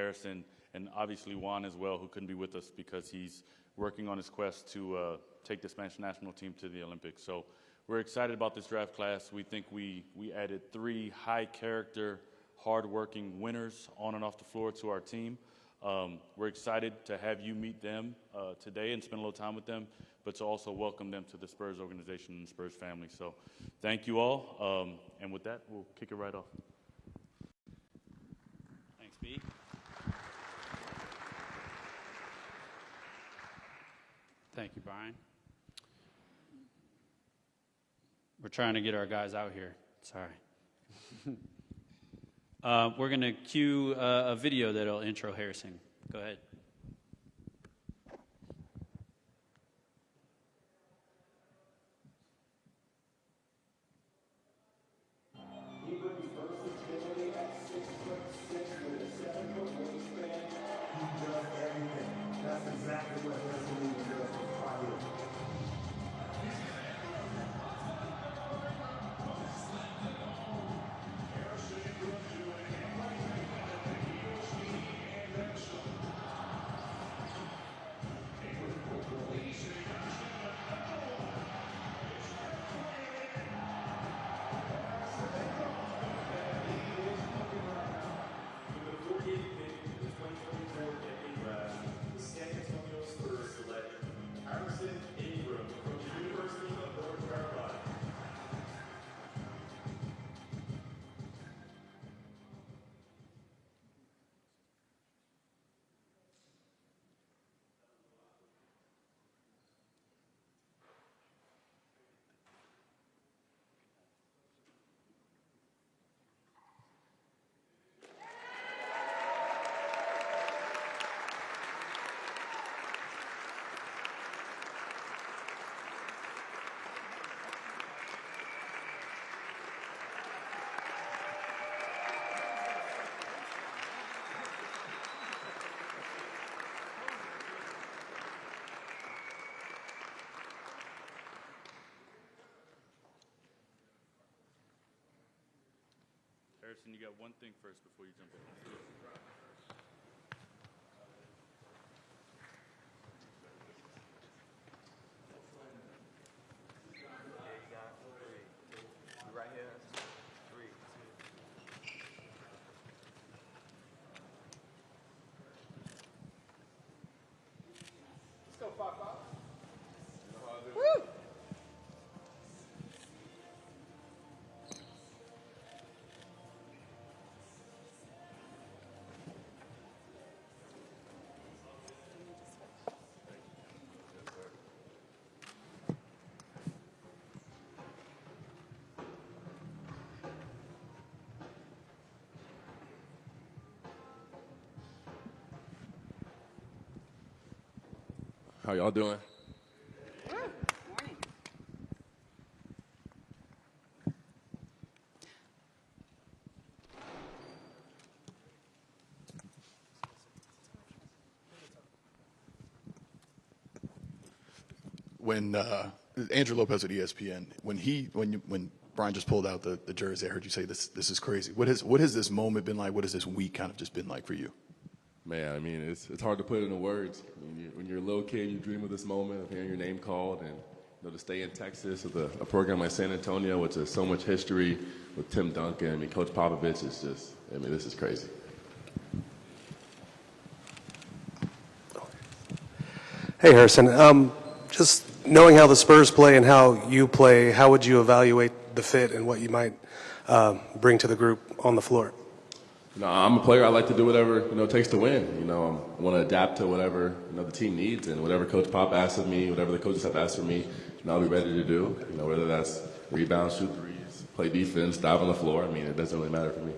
Harrison, and obviously Juan as well, who couldn't be with us because he's working on his quest to take the Spanish national team to the Olympics. So we're excited about this draft class. We think we added 3 high-character, hard-working winners on and off the floor to our team. We're excited to have you meet them today and spend a little time with them, but to also welcome them to the Spurs organization and Spurs family. So thank you all. And with that, we'll kick it right off. Thanks, B. Thank you, Brian. We're trying to get our guys out here. Sorry. We're going to cue a video that'll intro Harrison. Go ahead. The San Antonio Spurs select Ingram from the University of North Carolina. Harrison, you got one thing first before you jump in. Right here. 3, 2. Let's go, 5-5. Woo! How y'all doing? Morning. When Andrew Lopez at ESPN, when Brian just pulled out the jersey, I heard you say this is crazy. What has this moment been like? What has this week kind of just been like for you? Man, I mean, it's hard to put into words. When you're a little kid, you dream of this moment of hearing your name called, and to stay in Texas with a program like San Antonio, which has so much history with Tim Duncan. I mean, Coach Popovich is just, this is crazy. Hey, Harrison. Just knowing how the Spurs play and how you play, how would you evaluate the fit and what you might bring to the group on the floor? No, I'm a player. I like to do whatever it takes to win. I want to adapt to whatever the team needs, and whatever Coach Pop asks of me, whatever the coaches have asked of me, I'll be ready to do. Whether that's rebound, shoot threes, play defense, dive on the floor. It doesn't really matter for me.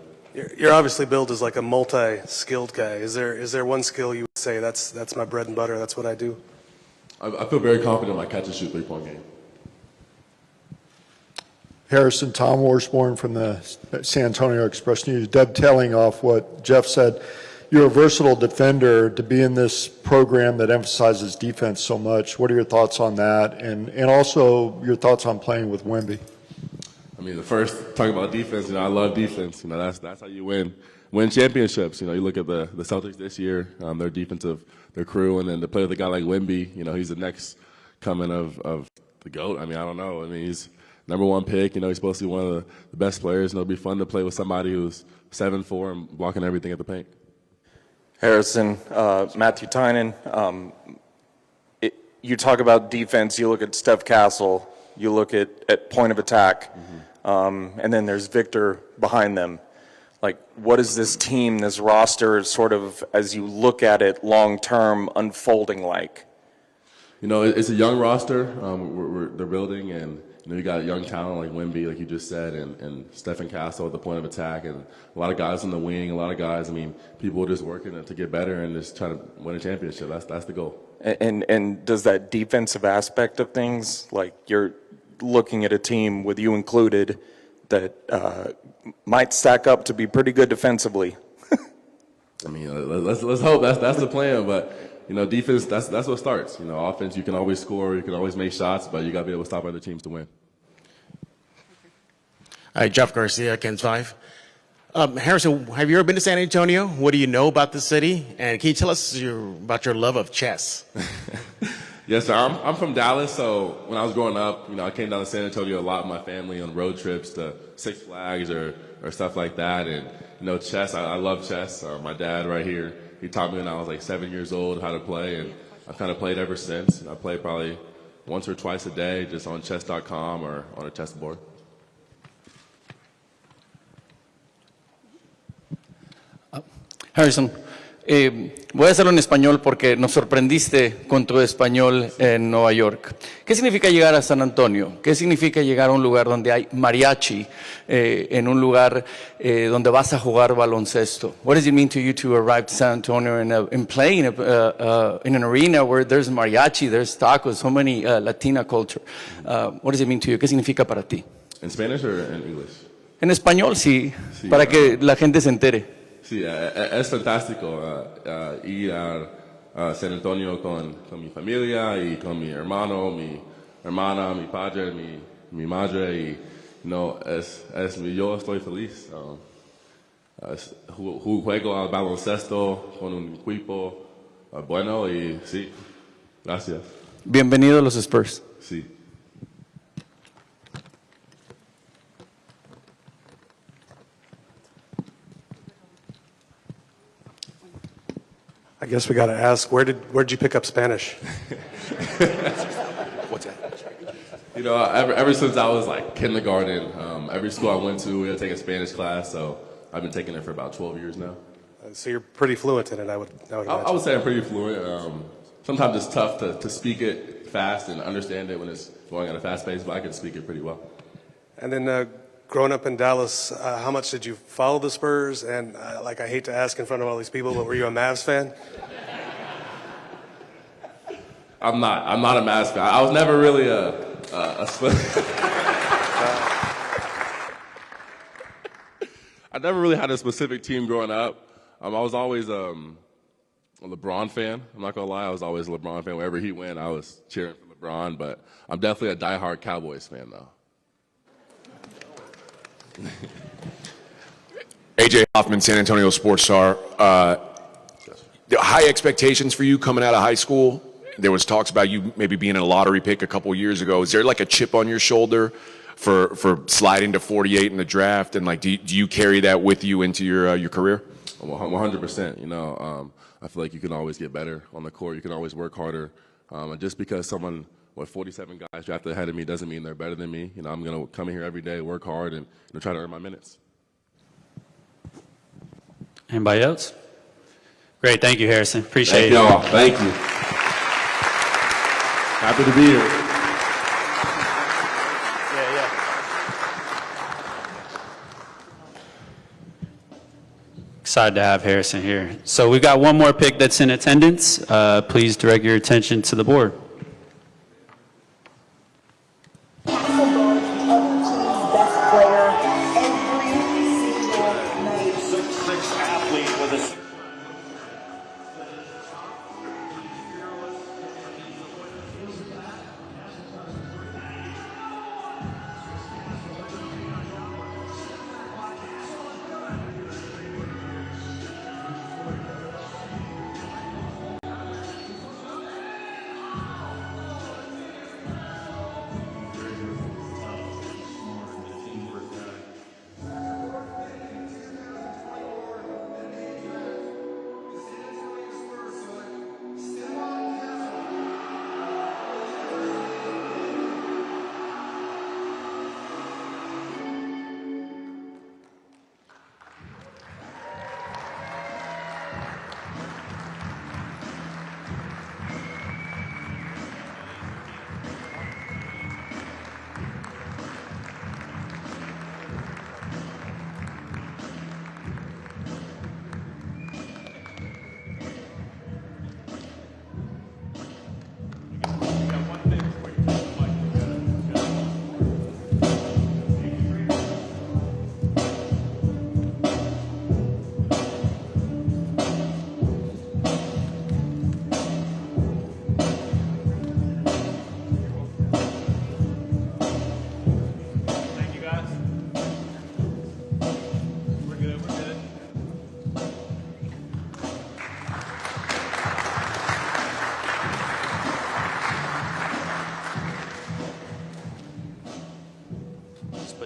You're obviously built as like a multi-skilled guy. Is there one skill you would say that's my bread and butter? That's what I do? I feel very confident in my catch and shoot three-point game. Harrison, Tom Worsborn from the San Antonio Express News, dovetailing off what Jeff said. You're a versatile defender. To be in this program that emphasizes defense so much, what are your thoughts on that? And also your thoughts on playing with Wemby? The first, talking about defense, I love defense. That's how you win. win championships. You know, you look at the Celtics this year, their defensive, their crew, and then to play with a guy like Wemby, you know, he's the next coming of the GOAT. I mean, I don't know. I mean, he's #1 pick. You know, he's supposed to be one of the best players, and it'll be fun to play with somebody who's 7'4" and blocking everything at the paint. Harrison, Matthew Tynan, you talk about defense, you look at Steph Castle, you look at point of attack, and then there's Victor behind them. Like, what is this team, this roster, sort of, as you look at it long-term, unfolding like? You know, it's a young roster. They're building, and you know, you got young talent like Wemby, like you just said, and Stephon Castle at the point of attack, and a lot of guys on the wing, a lot of guys. I mean, people are just working to get better and just trying to win a championship. That's the goal. And does that defensive aspect of things, like you're looking at a team with you included that might stack up to be pretty good defensively? I mean, let's hope that's the plan, but. You know, defense, that's what starts. You know, offense, you can always score, you can always make shots, but you got to be able to stop other teams to win. Hi, Jeff Garcia, Ken's 5. Harrison, have you ever been to San Antonio? What do you know about the city? And can you tell us about your love of chess? Yes, sir. I'm from Dallas, so when I was growing up, you know, I came down to San Antonio a lot with my family on road trips to Six Flags or stuff like that. And, you know, chess, I love chess. My dad right here, he taught me when I was like 7 years old how to play, and I've kind of played ever since. And I play probably once or twice a day just on chess.com or on a chessboard. Harrison, voy a hacerlo en español porque nos sorprendiste con tu español en Nueva York. ¿Qué significa llegar a San Antonio? ¿Qué significa llegar a un lugar donde hay mariachi, en un lugar donde vas a jugar baloncesto? What does it mean to you to arrive to San Antonio and play in an arena where there's mariachi, there's tacos, so many Latina culture? What does it mean to you? ¿Qué significa para ti? ¿En Spanish or in English? En español, sí, para que la gente se entere. Sí, es fantástico ir a San Antonio con mi familia y con mi hermano, mi hermana, mi padre, mi madre. Y, no, yo estoy feliz. Juego al baloncesto con un equipo bueno y sí, gracias. Bienvenido a los Spurs. Sí. I guess we got to ask, where'd you pick up Spanish? What's that? You know, ever since I was like kindergarten, every school I went to, we had to take a Spanish class, so I've been taking it for about 12 years now. So you're pretty fluent in it, I would imagine. I would say I'm pretty fluent. Sometimes it's tough to speak it fast and understand it when it's going at a fast pace, but I can speak it pretty well. And then growing up in Dallas, how much did you follow the Spurs? And I hate to ask in front of all these people, but were you a Mavs fan? I'm not a Mavs fan. I was never really a Spurs. I never really had a specific team growing up. I was always a LeBron fan. I'm not gonna lie, I was always a LeBron fan. Wherever he went, I was cheering for LeBron. But I'm definitely a diehard Cowboys fan, though. AJ Hoffman, San Antonio Sports Star. High expectations for you coming out of high school. There was talks about you maybe being a lottery pick a couple years ago. Is there like a chip on your shoulder for sliding to 48 in the draft? And like, do you carry that with you into your career? 100%. You know, I feel like you can always get better on the court. You can always work harder. Just because someone, 47 guys drafted ahead of me doesn't mean they're better than me. You know, I'm going to come in here every day, work hard, and try to earn my minutes. Anybody else? Great. Thank you, Harrison. Appreciate it. Thank you all. Thank you. Happy to be here. Excited to have Harrison here. So we've got one more pick that's in attendance. Please direct your attention to the board.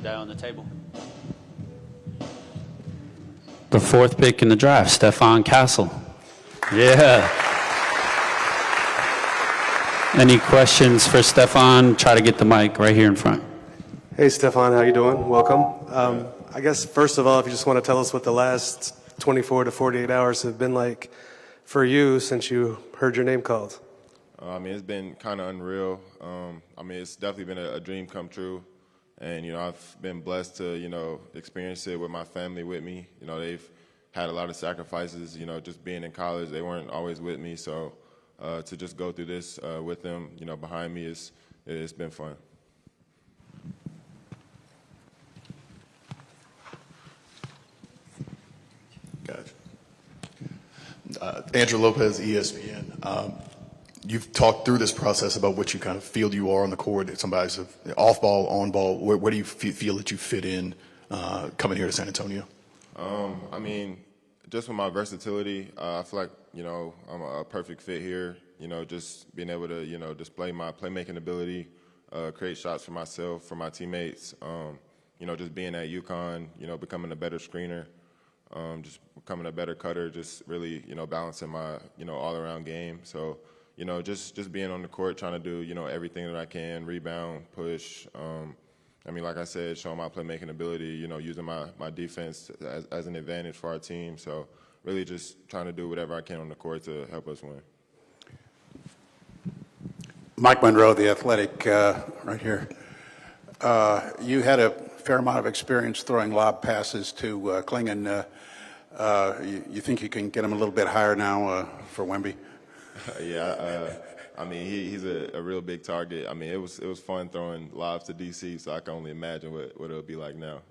that on the table. The fourth pick in the draft, Stephon Castle. Yeah. Any questions for Stephon? Try to get the mic right here in front. Hey, Stephon, how you doing? Welcome. I guess, first of all, if you just want to tell us what the last 24 to 48 hours have been like for you since you heard your name called. I mean, it's been kind of unreal. I mean, it's definitely been a dream come true. And, I've been blessed to, experience it with my family with me. They've had a lot of sacrifices, just being in college. They weren't always with me. So to just go through this with them, behind me, it's been fun. Gotcha. Andrew Lopez, ESPN. You've talked through this process about what you kind of feel you are on the court. Somebody's off ball, on ball. Where do you feel that you fit in coming here to San Antonio? I mean, just with my versatility, I feel like, I'm a perfect fit here. Just being able to, display my playmaking ability, create shots for myself, for my teammates. Just being at UConn, becoming a better screener, just becoming a better cutter, just really, balancing my, all-around game. So, just being on the court, trying to do, everything that I can, rebound, push. I mean, like I said, showing my playmaking ability, using my defense as an advantage for our team. So really just trying to do whatever I can on the court to help us win. Mike Monroe, The Athletic, right here. You had a fair amount of experience throwing lob passes to Klingon. You think you can get him a little bit higher now for Wemby? Yeah, I mean, he's a real big target. I mean, it was fun throwing lobs to DC, so I can only imagine what it'll be like now.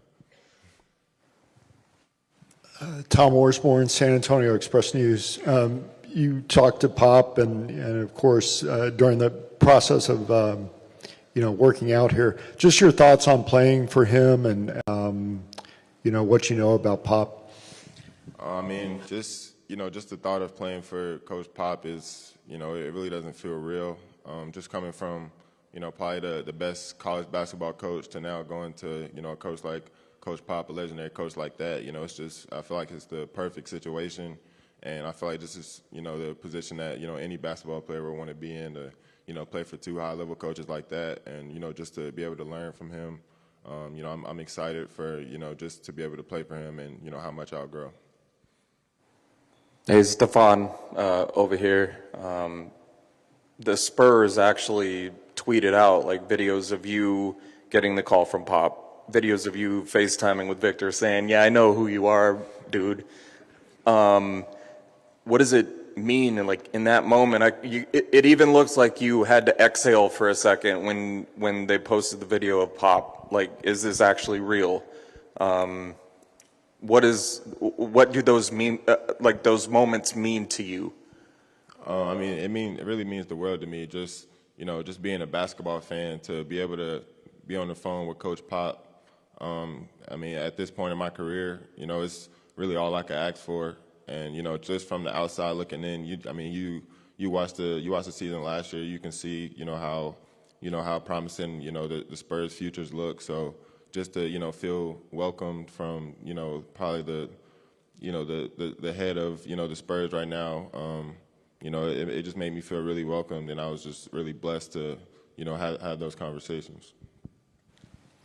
Tom Orsborn, San Antonio Express News. You talked to Pop, and of course, during the process of working out here, just your thoughts on playing for him, and what you know about Pop. I mean, just the thought of playing for Coach Pop is, it really doesn't feel real. Just coming from, probably the best college basketball coach to now going to, a coach like Coach Pop, a legendary coach like that, it's just, I feel like it's the perfect situation. And I feel like this is, the position that, any basketball player would want to be in, to, play for two high-level coaches like that. And, just to be able to learn from him, I'm excited for, just to be able to play for him and, how much I'll grow. Hey, Stephon, over here. The Spurs actually tweeted out like videos of you getting the call from Pop, videos of you FaceTiming with Victor saying, yeah, I know who you are, dude. What does it mean? And like in that moment, it even looks like you had to exhale for a second when they posted the video of Pop. Like, is this actually real? What do those mean? Like those moments mean to you? I mean, it really means the world to me. Just just being a basketball fan, to be able to be on the phone with Coach Pop. I mean, at this point in my career, it's really all I could ask for. And just from the outside looking in, you watched the season last year. You can see how promising the Spurs' futures look. So just to feel welcomed from probably the head of the Spurs right now. It just made me feel really welcomed, and I was just really blessed to have those conversations.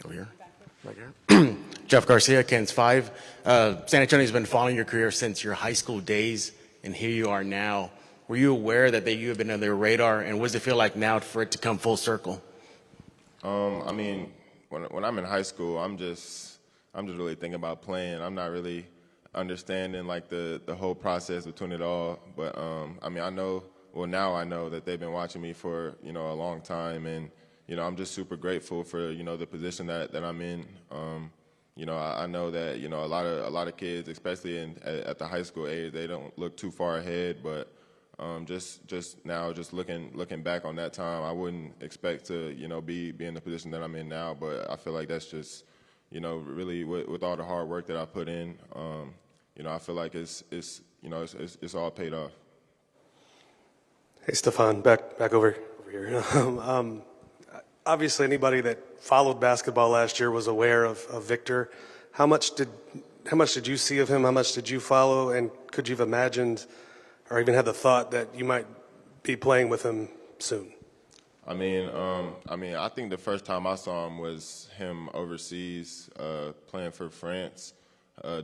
Over here. Right here. Jeff Garcia, Ken's 5. San Antonio's been following your career since your high school days, and here you are now. Were you aware that you have been on their radar, and what does it feel like now for it to come full circle? I mean, when I'm in high school, I'm just really thinking about playing. I'm not really understanding like the whole process between it all. But I mean, now I know that they've been watching me for a long time, and I'm just super grateful for the position that I'm in. I know that a lot of kids, especially at the high school age, they don't look too far ahead. But just now, just looking back on that time, I wouldn't expect to be in the position that I'm in now. But I feel like that's just really with all the hard work that I put in. I feel like it's all paid off. Hey, Stephon, back over here. obviously anybody that followed basketball last year was aware of Victor. How much did you see of him? How much did you follow? And could you have imagined or even had the thought that you might be playing with him soon? I mean, I think the first time I saw him was him overseas, playing for France,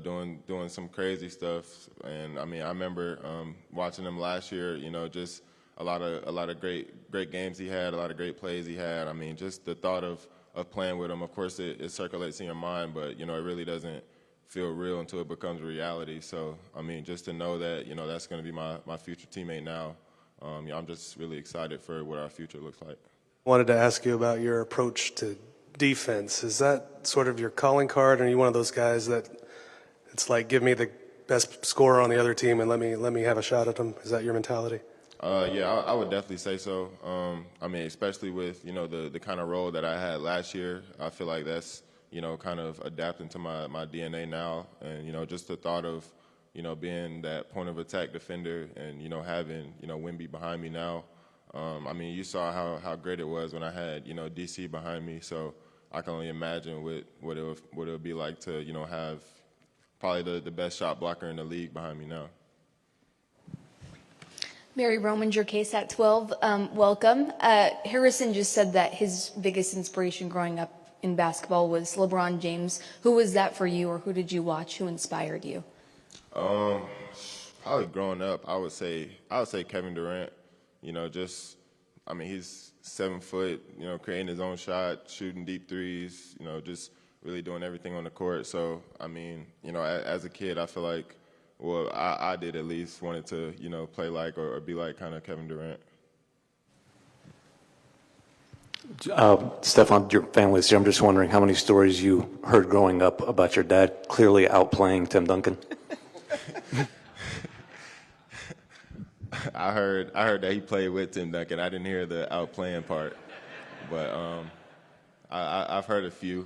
doing some crazy stuff. And I mean, I remember watching him last year. You know, just a lot of great games he had, a lot of great plays he had. I mean, just the thought of playing with him. Of course, it circulates in your mind, but you know, it really doesn't feel real until it becomes reality. So, I mean, just to know that, you know, that's going to be my future teammate now. Yeah, I'm just really excited for what our future looks like. Wanted to ask you about your approach to defense. Is that sort of your calling card, or are you one of those guys that it's like, give me the best scorer on the other team and let me have a shot at them? Is that your mentality? Yeah, I would definitely say so. I mean, especially with, you know, the kind of role that I had last year, I feel like that's, you know, kind of adapting to my DNA now. And, you know, just the thought of, you know, being that point of attack defender and, you know, having, you know, Wemby behind me now. I mean, you saw how great it was when I had, you know, DC behind me. So I can only imagine what it would be like to, you know, have probably the best shot blocker in the league behind me now. Mary Roman, your case at 12. Welcome. Harrison just said that his biggest inspiration growing up in basketball was LeBron James. Who was that for you, or who did you watch? Who inspired you? Probably growing up, I would say Kevin Durant. You know, just, I mean, he's 7 foot, you know, creating his own shot, shooting deep threes, you know, just really doing everything on the court. So, I mean, you know, as a kid, I feel like, well, I did at least wanted to, you know, play like or be like kind of Kevin Durant. Stephon, your family's here. I'm just wondering how many stories you heard growing up about your dad clearly outplaying Tim Duncan. I heard that he played with Tim Duncan. I didn't hear the outplaying part, but I've heard a few.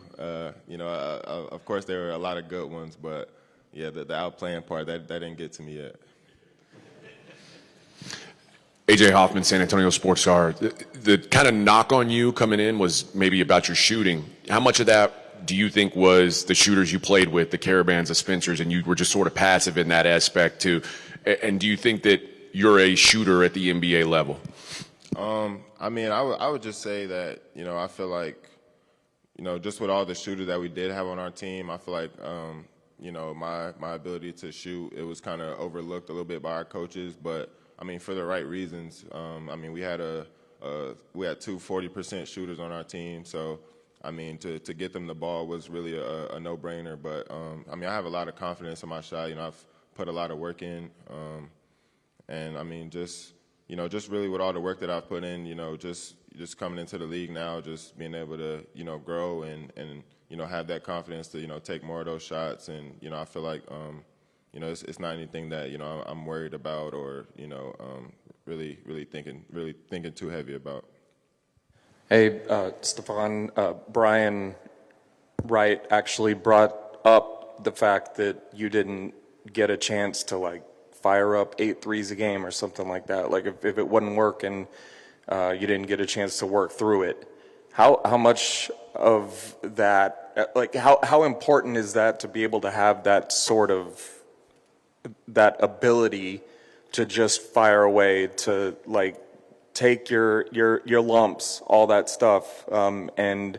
You know, of course there were a lot of good ones, but yeah, the outplaying part that didn't get to me yet. AJ Hoffman, San Antonio Sports Star. The kind of knock on you coming in was maybe about your shooting. How much of that do you think was the shooters you played with, the Caravans, the Spencers, and you were just sort of passive in that aspect too? And do you think that you're a shooter at the NBA level? I mean, I would just say that, you know, I feel like, you know, just with all the shooters that we did have on our team, I feel like, you know, my ability to shoot, it was kind of overlooked a little bit by our coaches, but I mean, for the right reasons. I mean, we had two 40% shooters on our team, so I mean, to get them the ball was really a no-brainer. But I mean, I have a lot of confidence in my shot. You know, I've put a lot of work in, and I mean, just really with all the work that I've put in, you know, just coming into the league now, just being able to, you know, grow and you know, have that confidence to, you know, take more of those shots, and you know, I feel like. You know, it's not anything that, you know, I'm worried about or, you know, really thinking too heavy about. Hey, Stephon, Brian Wright actually brought up the fact that you didn't get a chance to, like, fire up 8 threes a game or something like that. Like, if it wouldn't work and you didn't get a chance to work through it. How much of that, like, how important is that to be able to have that sort of that ability to just fire away, to like take your lumps, all that stuff, and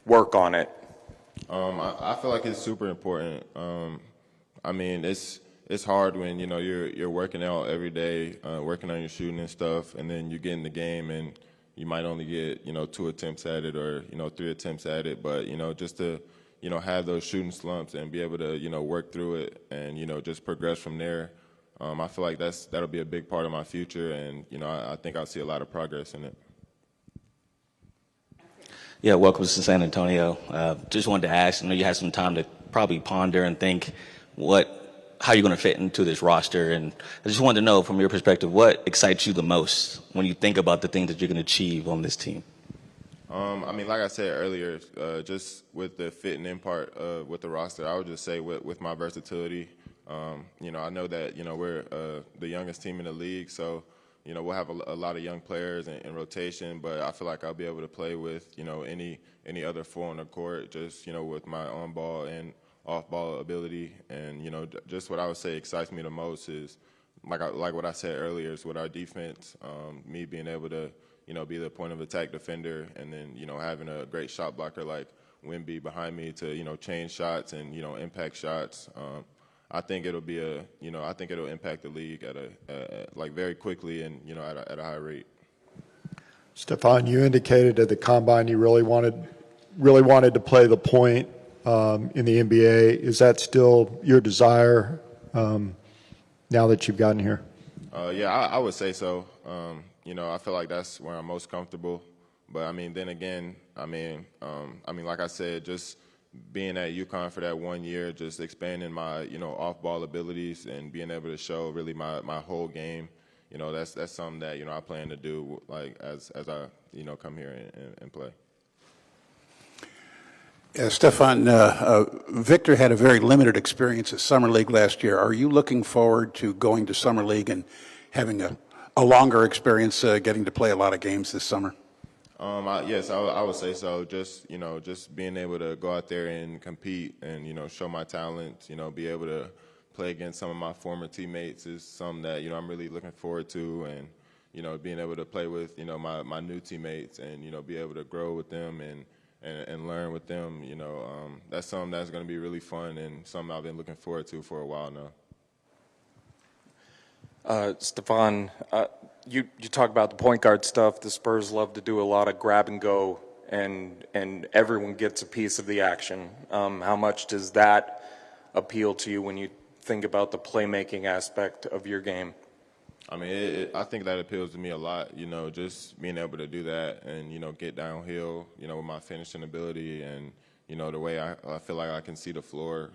work on it? I feel like it's super important. I mean, it's hard when, you know, you're working out every day, working on your shooting and stuff, and then you get in the game and you might only get, you know, 2 attempts at it or, you know, 3 attempts at it, but, you know, just to, you know, have those shooting slumps and be able to, you know, work through it and, you know, just progress from there. I feel like that'll be a big part of my future, and, you know, I think I'll see a lot of progress in it. Yeah, welcome to San Antonio. Just wanted to ask, I know you had some time to probably ponder and think how you're going to fit into this roster, and I just wanted to know from your perspective, what excites you the most when you think about the things that you're going to achieve on this team? I mean, like I said earlier, just with the fitting in part with the roster, I would just say with my versatility, you know, I know that, you know, we're the youngest team in the league, so, we'll have a lot of young players in rotation, but I feel like I'll be able to play with, any other four on the court, just, with my on-ball and off-ball ability. And, just what I would say excites me the most is, like what I said earlier, is with our defense, me being able to, be the point of attack defender, and then, having a great shot blocker like Wemby behind me to, change shots and, impact shots. I think it'll be I think it'll impact the league at like very quickly and, at a high rate. Stephon, you indicated at the combine you really wanted to play the point in the NBA. Is that still your desire now that you've gotten here? Yeah, I would say so. I feel like that's where I'm most comfortable. But then again, like I said, just being at UConn for that 1 year, just expanding my, off-ball abilities and being able to show really my whole game. That's something that, I plan to do, like, as I, come here and play. Yeah, Stephon, Victor had a very limited experience at Summer League last year. Are you looking forward to going to Summer League and having a longer experience getting to play a lot of games this summer? Yes, I would say so. Just, just being able to go out there and compete and, show my talent, be able to play against some of my former teammates is something that, I'm really looking forward to. And, being able to play with, my new teammates and, be able to grow with them and learn with them, that's something that's going to be really fun and something I've been looking forward to for a while now. Stephon, you talk about the point guard stuff. The Spurs love to do a lot of grab and go, and everyone gets a piece of the action. How much does that appeal to you when you think about the playmaking aspect of your game? I think that appeals to me a lot, just being able to do that and, get downhill, with my finishing ability and, the way I feel like I can see the floor.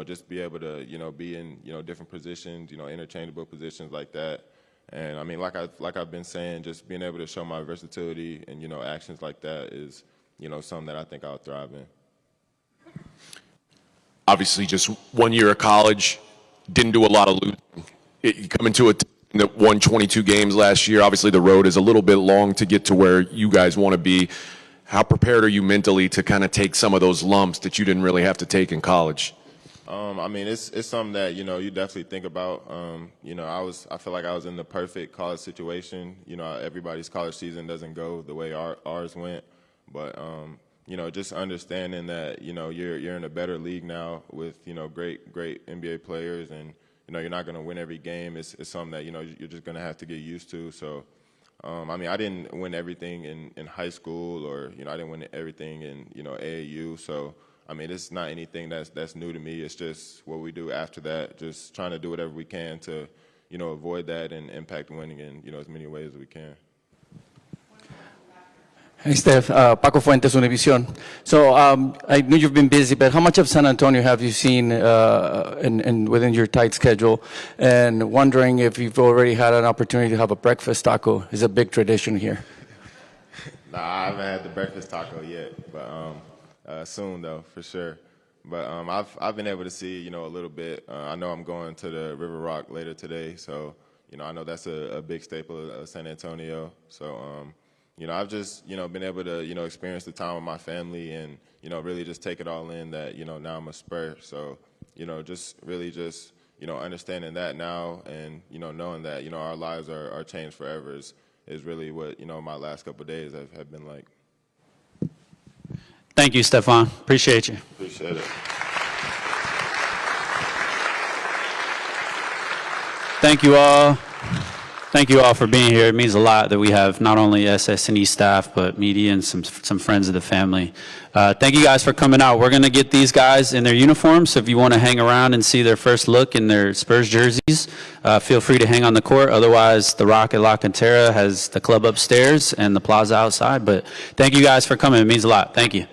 Just be able to, be in, different positions, interchangeable positions like that. And like I've been saying, just being able to show my versatility and, actions like that is, something that I think I'll thrive in. Obviously, just 1 year of college, didn't do a lot of losing. You come into a team that won 22 games last year. Obviously, the road is a little bit long to get to where you guys want to be. How prepared are you mentally to kind of take some of those lumps that you didn't really have to take in college? It's something that, you definitely think about. I feel like I was in the perfect college situation. Everybody's college season doesn't go the way ours went. But, just understanding that, you're in a better league now with, great NBA players and, you're not going to win every game. It's something that, you're just going to have to get used to. So, I didn't win everything in high school or, I didn't win everything in, AAU. So, it's not anything that's new to me. It's just what we do after that, just trying to do whatever we can to, avoid that and impact winning in, as many ways as we can. Hey, Steph. Paco Fuentes, Univision. So I know you've been busy, but how much of San Antonio have you seen within your tight schedule? And wondering if you've already had an opportunity to have a breakfast taco. It's a big tradition here. Nah, I haven't had the breakfast taco yet, but soon though, for sure. But I've been able to see, a little bit. I know I'm going to the River Rock later today, so I know that's a big staple of San Antonio. So I've just been able to experience the time with my family and really just take it all in that now I'm a Spur. So just really just understanding that now and knowing that our lives are changed forever is really what my last couple of days have been like. Thank you, Stephon. Appreciate you. Appreciate it. Thank you all. Thank you all for being here. It means a lot that we have not only SS&E staff, but media and some friends of the family. Thank you guys for coming out. We're going to get these guys in their uniforms, so if you want to hang around and see their first look in their Spurs jerseys, feel free to hang on the court. Otherwise, the Rock at La Cantera has the club upstairs and the plaza outside. But thank you guys for coming. It means a lot. Thank you.